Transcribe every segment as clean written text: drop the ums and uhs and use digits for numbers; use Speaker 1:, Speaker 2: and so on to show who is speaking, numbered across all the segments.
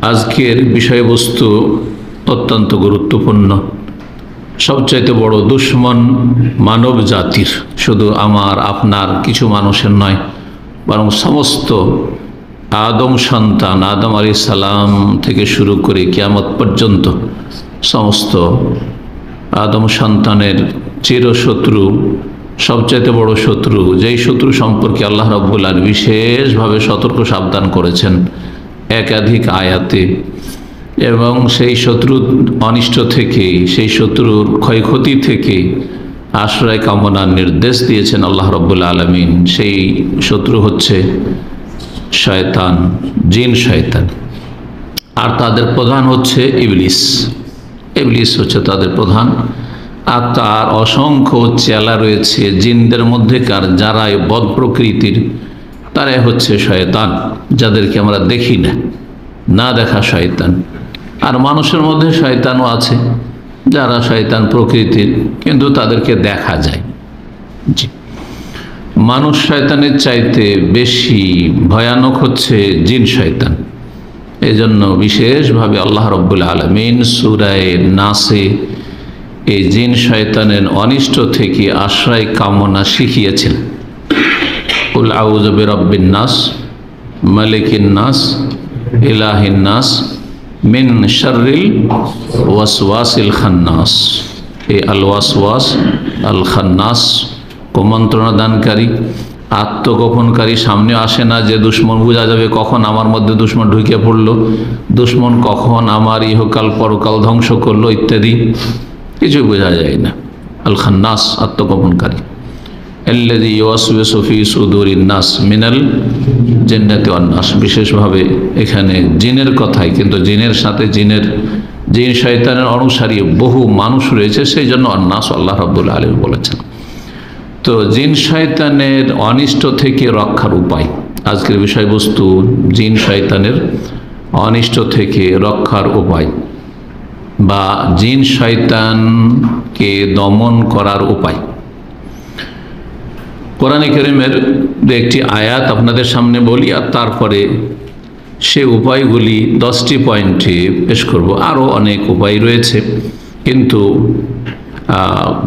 Speaker 1: আজকের বিষয়বস্তু অত্যন্ত গুরুত্বপূর্ণ। সবচাইতে বড় দুশ্মন মানব জাতির, শুধু আমার আপনার কিছু মানুষের নয়, বরং সমস্ত আদম সন্তান, আদম আলাইহিস সালাম থেকে শুরু করে কিয়ামত পর্যন্ত সমস্ত আদম সন্তানের চিরশত্রু, সবচাইতে বড় শত্রু, যেই শত্রু সম্পর্কে আল্লাহ রাব্বুল আলামিন বিশেষভাবে সতর্ক সাবধান করেছেন একাধিক আয়াতে, এবং সেই শত্রুর অনিষ্ট থেকে, সেই শত্রুর ক্ষয়ক্ষতি থেকে আশ্রয় কামনার নির্দেশ দিয়েছেন আল্লাহ রাব্বুল আলামিন। সেই শত্রু হচ্ছে শয়তান, জিন শয়তান, আর তাদের প্রধান হচ্ছে ইবলিস। ইবলিস হচ্ছে তাদের প্রধান, আর তার অসংখ্য চেলা রয়েছে জিনদের মধ্যেকার, যারা বদ প্রকৃতির, তারাই হচ্ছে শয়তান, যাদেরকে আমরা দেখি না, না দেখা শয়তান। আর মানুষের মধ্যে শয়তানও আছে, যারা শয়তান প্রকৃতির, কিন্তু তাদেরকে দেখা যায়। জি, মানুষ শয়তানের চাইতে বেশি ভয়ানক হচ্ছে জিন শয়তান। এই জন্য বিশেষভাবে আল্লাহ রাব্বুল আলামিন সূরা নাসে এই জিন শয়তানের অনিষ্ট থেকে আশ্রয় কামনা শিখিয়েছেন। কুল আউযু বিরাব্বিন নাস, মালিকিন নাস, ইলাহিন নাস, মিন শাররিল ওয়াসওয়াসিল খান্নাস। এই আল ওয়াসওয়াস আল খান্নাস কুমন্ত্রণা দানকারী, আত্মগোপনকারী। সামনে আসে না যে দুশ্মন, বোঝা যাবে কখন আমার মধ্যে দুশ্মন ঢুকে পড়লো, দুশ্মন কখন আমার ইহকাল পরকাল ধ্বংস করলো ইত্যাদি, কিছু বোঝা যায় না। আল খান্নাস, আত্মগোপনকারী। আল্লাযী ইউওয়াসওয়িসু ফী সুদুরিন নাস মিনাল জিন্নাতি ওয়ান নাস। বিশেষভাবে এখানে জিনের কথাই, কিন্তু জিনের সাথে জিন শয়তানের অনুসারী বহু মানুষ রয়েছে, সেই জন্য নাস আল্লাহ রাব্বুল আলামিন বলেছেন। তো জিন শয়তানের অনিষ্ট থেকে রক্ষার উপায়, আজকের বিষয়বস্তু জিন শয়তানের অনিষ্ট থেকে রক্ষার উপায়, বা জিন শয়তানকে দমন করার উপায়। কোরআনে কারীমের দু একটি আয়াত আপনাদের সামনে বলি, আর তারপরে সে উপায়গুলি 10টি পয়েন্টে পেশ করব। আরও অনেক উপায় রয়েছে, কিন্তু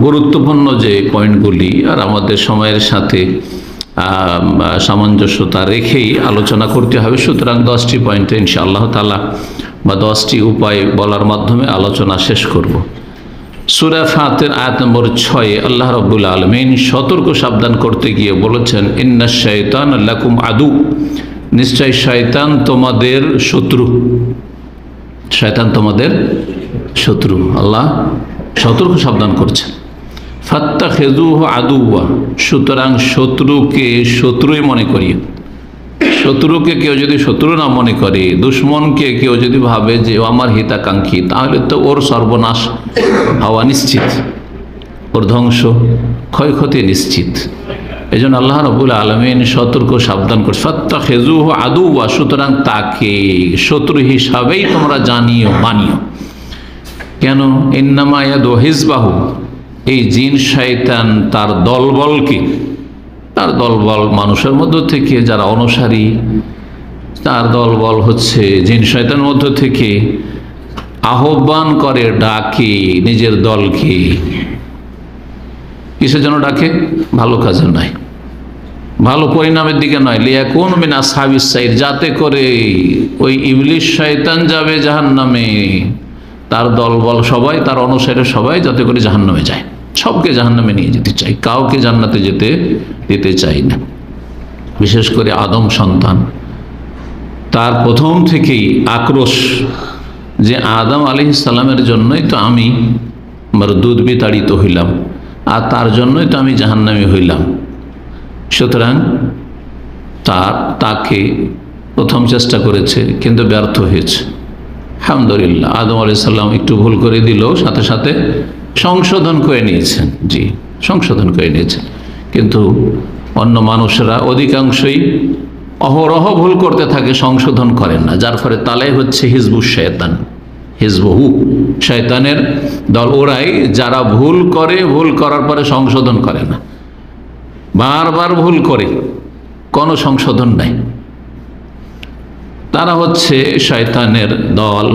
Speaker 1: গুরুত্বপূর্ণ যে পয়েন্টগুলি আর আমাদের সময়ের সাথে সামঞ্জস্যতা রেখেই আলোচনা করতে হবে, সুতরাং 10টি পয়েন্টে ইনশাআল্লাহ তাআলা বা 10টি উপায় বলার মাধ্যমে আলোচনা শেষ করব। সূরা ফাতির আয়াত নম্বর 6 আল্লাহ রাব্বুল আলামিন সতর্ক সাবধান করতে গিয়ে বলেছেন, ইন্নাশ শাইতানা লাকুম আদু, নিশ্চয় শয়তান তোমাদের শত্রু। শয়তান তোমাদের শত্রু, আল্লাহ সতর্ক সাবধান করছেন। ফাত্তাখিযুহু আদুওয়া, সুতরাং শত্রুকে শত্রুই মনে করিয়ে। শত্রুকে কেউ যদি শত্রু না মনে করে, দুশ্মনকে কেউ যদি ভাবে যে ও আমার হিতাকাঙ্ক্ষী, তাহলে তো ওর সর্বনাশ হওয়া নিশ্চিত, ওর ধ্বংস ক্ষয়ক্ষতি নিশ্চিত। এই জন্য আল্লাহ রাব্বুল আলামিন সতর্ক সাবধান করছে, ফাত্তাখিযুহু আদুওয়া, সুতরাং তাকে শত্রু হিসাবেই তোমরা জানিও, মানিও। কেন? ইন্নামা ইয়াদু হিজবাহু, এই জিন শয়তান তার দলবলকে, তার দলবল মানুষের মধ্য থেকে যারা অনুসারী, তার দলবল হচ্ছে জিন শয়তানের মধ্য থেকে আহ্বান করে, ডাকে নিজের দলকে। কিসের জন্য ডাকে? ভালো কাজে নয়, ভালো পরিণামের দিকে নয়। লিয়াকুন মিন আসহাবিস সাইর, যাতে করে ওই ইবলিস শয়তান যাবে জাহান্নামে, তার দলবল সবাই, তার অনুসারী সবাই যাতে করে জাহান্নামে যায়। সবকে জাহান্নামে নিয়ে যেতে চাই, কাউকে জান্নাতে যেতে দিতে চাই না। বিশেষ করে আদম সন্তান, তার প্রথম থেকেই আক্রোশ যে আদম আলাইহিস সালামের জন্যই তো আমি মরদুদ বিতাড়িত হইলাম, আর তার জন্যই তো আমি জাহান্নামী হইলাম। সুতরাং তাকে প্রথম চেষ্টা করেছে, কিন্তু ব্যর্থ হয়েছে। আলহামদুলিল্লাহ, আদম আলাইহিস সালাম একটু ভুল করে দিলেও সাথে সাথে সংশোধন করে নিয়েছেন। জি, সংশোধন করে নিয়েছেন। কিন্তু অন্য মানুষরা অধিকাংশই অহরহ ভুল করতে থাকে, সংশোধন করেন না, যার ফলে তালাই হচ্ছে হিজবুশ শয়তান, হিজবহু, শয়তানের দল। ওরাই যারা ভুল করে, ভুল করার পরে সংশোধন করে না, বারবার ভুল করে, কোনো সংশোধন নাই। তারা হচ্ছে শয়তানের দল,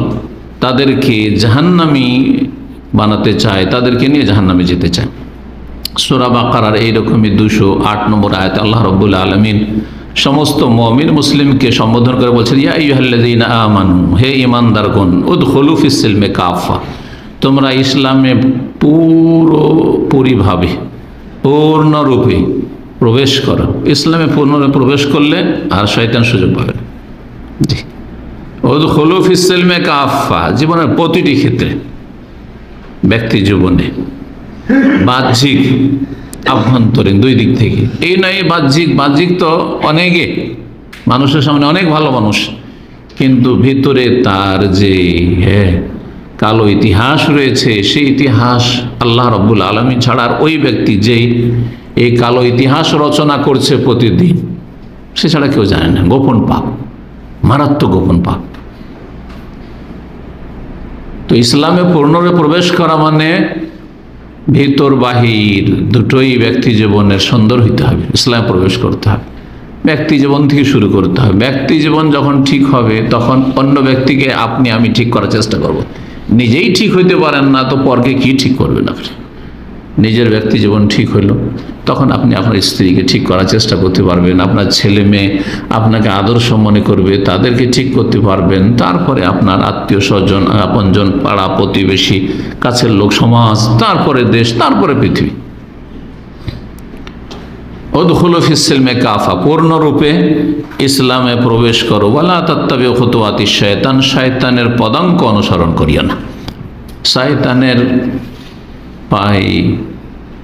Speaker 1: তাদেরকে জাহান্নামী বানাতে চায়, তাদেরকে নিয়ে জাহান্নামে যেতে চায়। সূরা বাকারার এইরকমই 208 নম্বর আয়াতে আল্লাহ রাব্বুল আলামিন সমস্ত মুমিন মুসলিমকে সম্বোধন করে বলছেন, ইয়া আইয়ুহাল্লাযীনা আমানু, হে ঈমানদারগণ, উদখুলু ফিস সিলমি কাফা, তোমরা ইসলামে পুরোপুরিভাবে পূর্ণরূপে প্রবেশ করো। ইসলামে পূর্ণরূপে প্রবেশ করলে আর শয়তান সুযোগ পাবে না। জি, উদখুলু ফিস সিলমি কাফা, জীবনের প্রতিটি ক্ষেত্রে, ব্যক্তি জীবনে, বাহ্যিক আভ্যন্তরীণ দুই দিক থেকে। এই নয় বাহ্যিক তো অনেকে, মানুষের সামনে অনেক ভালো মানুষ, কিন্তু ভিতরে তার যে কালো ইতিহাস রয়েছে, সেই ইতিহাস আল্লাহ রাব্বুল আলামিন ছাড়া আর ওই ব্যক্তি যেই এই কালো ইতিহাস রচনা করছে প্রতিদিন, সে ছাড়া কেউ জানে না। গোপন পাপ, মারাত্মক গোপন পাপ। তো ইসলামে পূর্ণরূপে প্রবেশ করা মানে ভিতর বাহির দুটোই ব্যক্তি জীবনের সুন্দর হইতে হবে। ইসলামে প্রবেশ করতে হবে, ব্যক্তি জীবন থেকে শুরু করতে হবে। ব্যক্তি জীবন যখন ঠিক হবে, তখন অন্য ব্যক্তিকে আমি ঠিক করার চেষ্টা করব। নিজেই ঠিক হইতে পারেন না, তো পরকে কি ঠিক করবেন আপনি? নিজের ব্যক্তি জীবন ঠিক হইল, তখন আপনি আপনার স্ত্রীকে ঠিক করার চেষ্টা করতে পারবেন, আপনার ছেলে মেয়ে আপনাকে আদর্শ মনে করবে, তাদেরকে ঠিক করতে পারবেন। তারপরে আপনার আত্মীয় স্বজন, আপনজন, পাড়া প্রতিবেশী, কাছের লোক, সমাজ, তারপরে দেশ, তারপরে পৃথিবী। উদখুলু ফিস সিলমি কাফা, পূর্ণরূপে ইসলামে প্রবেশ করো। ওয়ালা তাত্তাবিউ খুতুওয়াতিশ শায়তান, শয়তানের পদাঙ্ক অনুসরণ করিও না। শয়তানের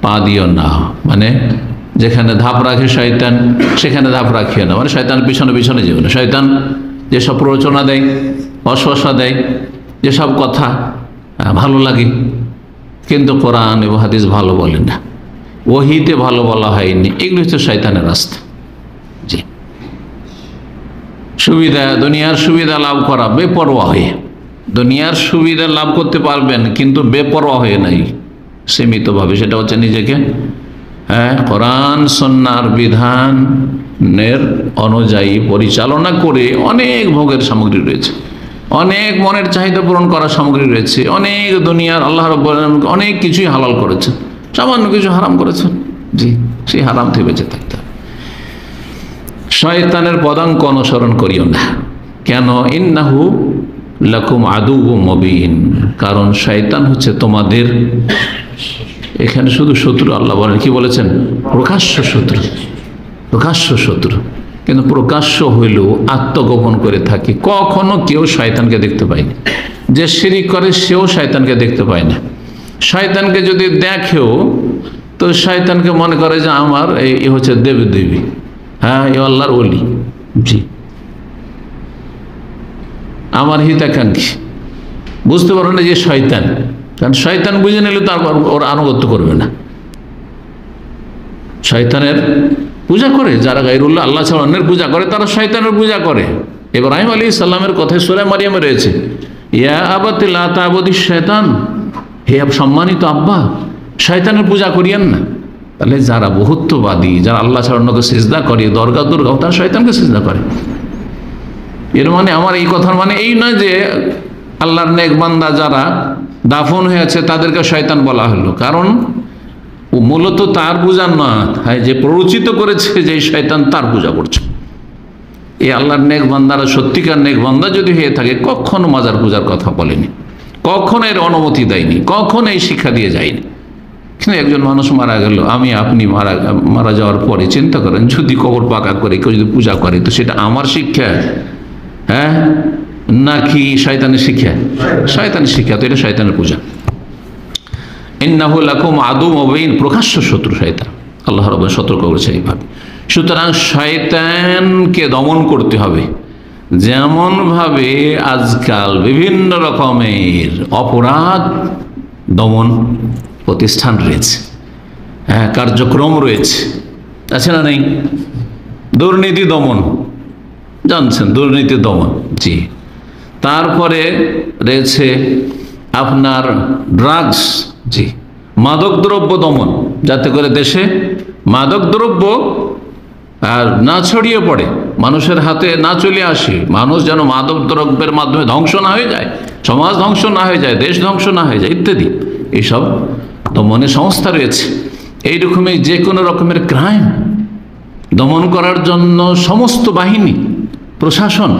Speaker 1: পা দিও না, মানে যেখানে ধাপ রাখে শয়তান, সেখানে ধাপ রাখিও না। মানে শয়তান পিছনে পিছনে যেও না। শয়তান যেসব প্ররোচনা দেয়, অশ্বাসা দেয়, যেসব কথা ভালো লাগে, কিন্তু কোরআন এবং হাদিস ভালো বলে না, ওহীতে ভালো বলা হয়নি, এগুলো হচ্ছে শয়তানের রাস্তা। জি, সুবিধা, দুনিয়ার সুবিধা লাভ করা বেপরোয়া হয়ে, দুনিয়ার সুবিধা লাভ করতে পারবেন, কিন্তু বেপরোয়া হয়ে নাই, সীমিতভাবে। সেটা হচ্ছে নিজেকে কোরআন সুন্নাহর বিধানের অনুযায়ী পরিচালনা করে। অনেক ভোগের সামগ্রী রয়েছে, অনেক মনের চাহিদা পূরণ করার সামগ্রী রয়েছে, অনেক দুনিয়ার আল্লাহ রাব্বুল আলামিন অনেক কিছুই হালাল করেছেন, সামান্য কিছু হারাম করেছেন। জি, সেই হারাম থেকে বেঁচে থাকতে হবে। শয়তানের পদাঙ্ক অনুসরণ করিও না। কেন? ইন্নাহু লাকুম আদুউম মুবিন, কারণ শয়তান হচ্ছে তোমাদের, এখানে শুধু শত্রু আল্লাহ বলেন, কি বলেছেন? প্রকাশ্য শত্রু, প্রকাশ্য শত্রু। কিন্তু প্রকাশ্য হইলেও আত্মগোপন করে থাকে। কখনো কেউ শয়তানকে দেখতে পায়নি। যে শিরিক করে সেও শয়তানকে দেখতে পায় না। শয়তানকে যদি দেখেও, তো শয়তানকে মনে করে যে আমার এই হচ্ছে দেবদেবী, হ্যাঁ, এ আল্লাহর ওলি, জি, আমার হিতাকাঙ্ক্ষী। বুঝতে পারো না যে শয়তান, কারণ শয়তান বুঝে নিলে তারপর ওর আনুগত্য করবে না। শয়তানের পূজা করে যারা, গায়রুল্লাহ, আল্লাহ ছাড়া অন্যের পূজা করে, তারা শয়তানের পূজা করে। ইব্রাহিম আলাইহিস সালামের কথায় সূরা মারিয়ামে রয়েছে, ইয়া আবাতি লা তা'বুদিশ শয়তান, হে সম্মানিত আব্বা, শয়তানের পূজা করিয়েন না। তাহলে যারা বহুত্ববাদী, যারা আল্লাহ ছাড়া অন্যকে সিজদা করে, দরগা দুর্গা, তারা শয়তানকে সিজদা করে। এর মানে, আমার এই কথার মানে এই নয় যে আল্লাহর নেক বান্দা যারা দাফন হয়েছে তাদেরকে শয়তান বলা হলো, কারণ মূলত তার পূজা না, যে প্ররোচিত করেছে যে শয়তান, তার পূজা করছে। এই আল্লাহর নেক বান্দারা সত্যিকার নেক বান্দা যদি হয়ে থাকে, কখনো মাজার পূজার কথা বলেনি, কখনো এর অনুমতি দেয়নি, কখনো এই শিক্ষা দিয়ে যায়নি। কিন্তু একজন মানুষ মারা গেল, আপনি মারা যাওয়ার পরে চিন্তা করেন, যদি কবর পাকা করে কেউ যদি পূজা করে, তো সেটা আমার শিক্ষা, হ্যাঁ, নাকি শয়তানের শিক্ষা? শয়তানের শিক্ষা। তো এটা শয়তানের পূজা। ইন্নাহু লাকুম আদুউম মুবিন, প্রকাশ্য শত্রু শয়তান। আল্লাহ রাব্বুল সতর্ক করেছে এইভাবে। সুতরাং শয়তানকে দমন করতে হবে। যেমনভাবে আজকাল বিভিন্ন রকমের অপরাধ দমন প্রতিষ্ঠান রয়েছে, হ্যাঁ, কার্যক্রম রয়েছে, আছে না নেই? দুর্নীতি দমন, জানছেন, দুর্নীতি দমন, জি। তারপরে রয়েছে আপনার ড্রাগস, জি, মাদকদ্রব্য দমন, যাতে করে দেশে মাদকদ্রব্য আর না ছড়িয়ে পড়ে। মানুষের হাতে না চলে আসে, মানুষ যেন মাদক দ্রব্যের মাধ্যমে ধ্বংস না হয়ে যায়, সমাজ ধ্বংস না হয়ে যায়, দেশ ধ্বংস না হয়ে যায় ইত্যাদি, এইসব দমনের সংস্থা রয়েছে। এইরকমই যে কোনো রকমের ক্রাইম দমন করার জন্য সমস্ত বাহিনী, প্রশাসন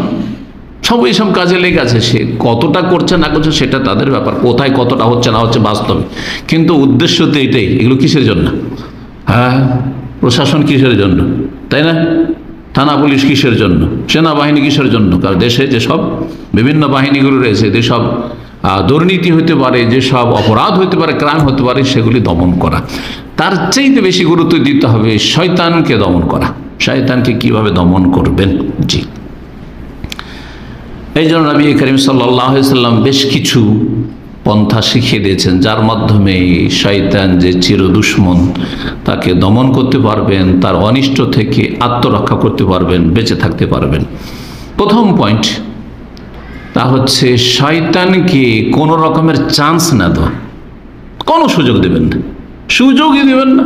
Speaker 1: সব এইসব কাজে লেগে আছে। সে কতটা করছে না করছে সেটা তাদের ব্যাপার, কোথায় কতটা হচ্ছে না হচ্ছে বাস্তবে, কিন্তু উদ্দেশ্য তো এটাই। এগুলো কিসের জন্য? হ্যাঁ, প্রশাসন কিসের জন্য, তাই না? থানা পুলিশ কিসের জন্য, সেনাবাহিনী কিসের জন্য? কারণ দেশে যেসব বিভিন্ন বাহিনীগুলো রয়েছে, যেসব দুর্নীতি হতে পারে, যেসব অপরাধ হতে পারে, ক্রাইম হতে পারে, সেগুলি দমন করা। তার চাইতে বেশি গুরুত্ব দিতে হবে শয়তানকে দমন করা। শয়তানকে কিভাবে দমন করবেন? জি, এই জন্য নবী করিম সাল্লাল্লাহু আলাইহি সাল্লাম বেশ কিছু পন্থা শিখিয়ে দিয়েছেন, যার মাধ্যমে শয়তান যে চির দুশ্মন, তাকে দমন করতে পারবেন, তার অনিষ্ট থেকে আত্মরক্ষা করতে পারবেন, বেঁচে থাকতে পারবেন। প্রথম পয়েন্ট তা হচ্ছে শয়তানকে কোনো রকমের চান্স না দেওয়া, কোনো সুযোগ দেবেন না, সুযোগই দেবেন না।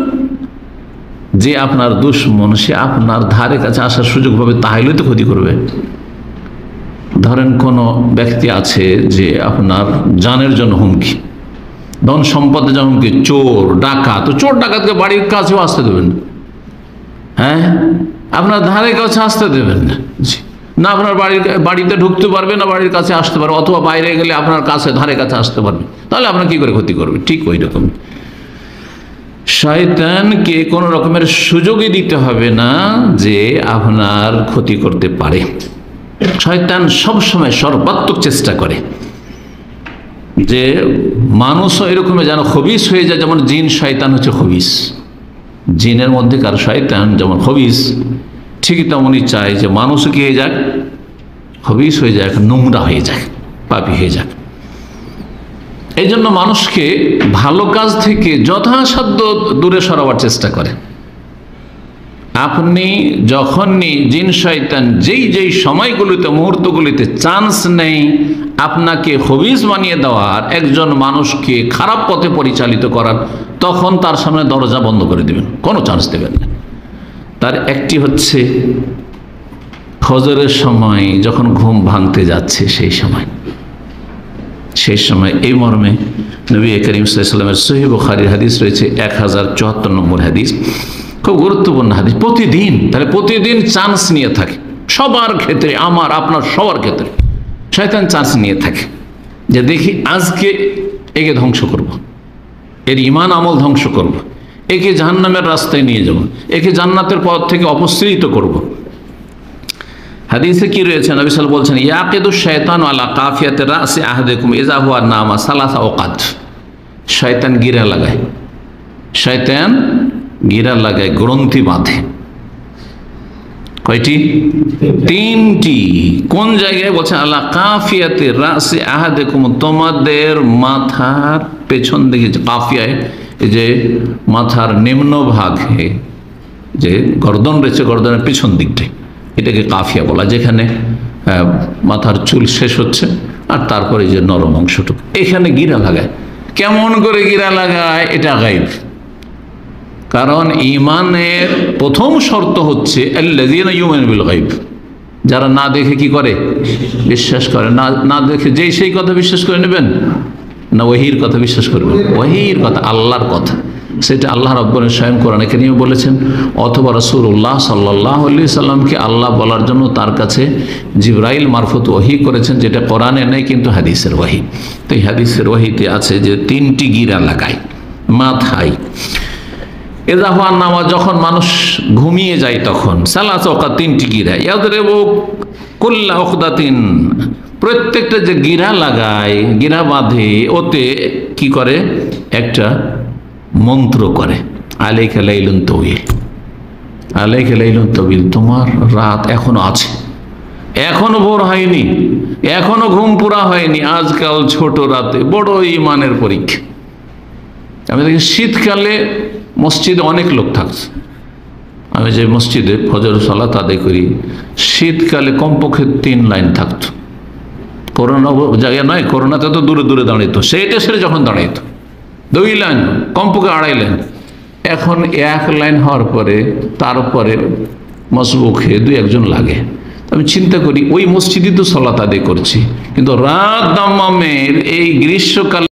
Speaker 1: যে আপনার দুশ্মন, সে আপনার ধারে কাছে আসার সুযোগ পাবে, তাহলেই তো ক্ষতি করবে। ধরেন কোনো ব্যক্তি আছে যে আপনার জানের জন্য হুমকি, ধন সম্পদের জন্য হুমকি, চোর ডাকাত, তো চোর ডাকাতকে বাড়ির কাছেও আসতে দেবেন না। হ্যাঁ, আপনার ধারে কাছে আসতে দেবেন না। না আপনার বাড়িতে ঢুকতে পারবে, না বাড়ির কাছে আসতে পারবে, অথবা বাইরে গেলে আপনার কাছে ধারে কাছে আসতে পারবে, তাহলে আপনার কি করে ক্ষতি করবে? ঠিক ওই রকম শয়তানকে কোনো রকমের সুযোগই দিতে হবে না যে আপনার ক্ষতি করতে পারে। শয়তান সবসময় সর্বাত্মক চেষ্টা করে যে মানুষও এরকমই যেন খবিস হয়ে যায়, যেমন জিন শয়তান হচ্ছে খবিস, জিনের মধ্যেকার শয়তান যেমন খবিস, ঠিক তেমনই চায় যে মানুষও কি হয়ে যাক, খবিস হয়ে যাক, নোংরা হয়ে যাক, পাপী হয়ে যাক। এই জন্য মানুষকে ভালো কাজ থেকে যথাসাধ্য দূরে সরাবার চেষ্টা করে। আপনি যখনই জিন শয়তান যেই সময়গুলিতে, মুহূর্তগুলিতে চান্স নেই আপনাকে খবিস বানিয়ে দেওয়ার, একজন মানুষকে খারাপ পথে পরিচালিত করার, তখন তার সামনে দরজা বন্ধ করে দেবেন, কোনো চান্স দেবেন না। তার একটি হচ্ছে ফজরের সময় যখন ঘুম ভাঙতে যাচ্ছে, সেই সময় এই মর্মে নবী করিম সাল্লাল্লাহু আলাইহি ওয়াসাল্লামের সহিহ বুখারীর হাদিস রয়েছে 1074 নম্বর হাদিস, খুব গুরুত্বপূর্ণ হাদিস। প্রতিদিন, তাহলে প্রতিদিন চান্স নিয়ে থাকে, সবার ক্ষেত্রে, আমার আপনার সবার ক্ষেত্রে শয়তান চান্স নিয়ে থাকে যে দেখি আজকে একে ধ্বংস করব, এর ঈমান আমল ধ্বংস করব, একে জাহান্নামের রাস্তায় নিয়ে যাব, একে জান্নাতের পথ থেকে অপসৃত করব। হাদিসে কি রয়েছে? নবী সাল্লাল্লাহু আলাইহি ওয়াসাল্লাম বলছেন, ইয়াকিদু শাইতানু আলা কাফিয়াতি রাসি আহাদিকুম ইযা হুয়া নামা সালাসা ওয়াকাত। শয়তান গিরা লাগায়, শয়তান গিরা লাগায়, গ্রন্থি বাঁধে। কয়টি? তিনটি। কোন জায়গায় বলছে? আলা কাফিয়াতি রাসি আহাদিকুম, তোমাদের মাথার পেছন দিকে, যে কাফিয়ায়, এই যে মাথার নিম্ন ভাগে যে গর্দন রয়েছে, গর্দনের পিছন দিকটাই, এটাকে কাফিয়া বলা, যেখানে মাথার চুল শেষ হচ্ছে আর তারপরে যে নরম অংশটুকু, এখানে গিরা লাগায়। কেমন করে গিরা লাগায়? এটা গায়ব। কারণ ঈমানের প্রথম শর্ত হচ্ছে আল্লাযীনা ইউমিনুনা বিল গায়ব, যারা না দেখে কি করে? বিশ্বাস করে। না দেখে যেই সেই কথা বিশ্বাস করে নেবেন না ওহীর কথা বিশ্বাস করবেন? ওহীর কথা, আল্লাহর কথা, সেটা আল্লাহ রাব্বুল আলামিন স্বয়ং কোরআনে কারীমে বলেছেন, অথবা রাসূলুল্লাহ সাল্লাল্লাহু আলাইহি সাল্লামকে আল্লাহ বলার জন্য তার কাছে জিবরাইল মারফত ওহী করেছেন, যেটা কোরআনে নেই কিন্তু হাদিসের ওহী। তো এই হাদিসের ওহীতে আছে যে তিনটি গিরা লাগায় মাথায়। এযা হুয়া নামা, যখন মানুষ ঘুমিয়ে যায় তখন, সালাসা ওয়াকাত, তিনটি গিরা, ইয়াদরিবু কুল্লা উকদাতিন, প্রত্যেকটা যে গিরা লাগায়, গিরা বাঁধে, ওতে কি করে? একটা মন্ত্র করে, আলাইকা লাইলুন তাওয়িল, আলাইকা লাইলুন তাওয়িল, তোমার রাত এখনো আছে, এখনো ভোর হয়নি, এখনো ঘুম পুরা হয়নি, আজকাল ছোট রাতে বড় ঈমানের পরীক্ষা। আমি দেখি শীতকালে মসজিদে অনেক লোক থাকছে, আমি যে মসজিদে ফজর সালাত আদায় করি, শীতকালে কমপক্ষে 3 লাইন থাকতো। করোনা জায়গা নয়, করোনাতে তো দূরে দূরে দাঁড়িত, সেটা সেরে যখন দাঁড়াইত 2 লাইন, কমপক্ষে 2.5 লাইন। এখন 1 লাইন হওয়ার পরে তারপরে মসবুক হয়ে দুই একজন লাগে। আমি চিন্তা করি ওই মসজিদে তো সালাত আদায় করছি, কিন্তু রাত দাম্মামের এই গ্রীষ্মকালে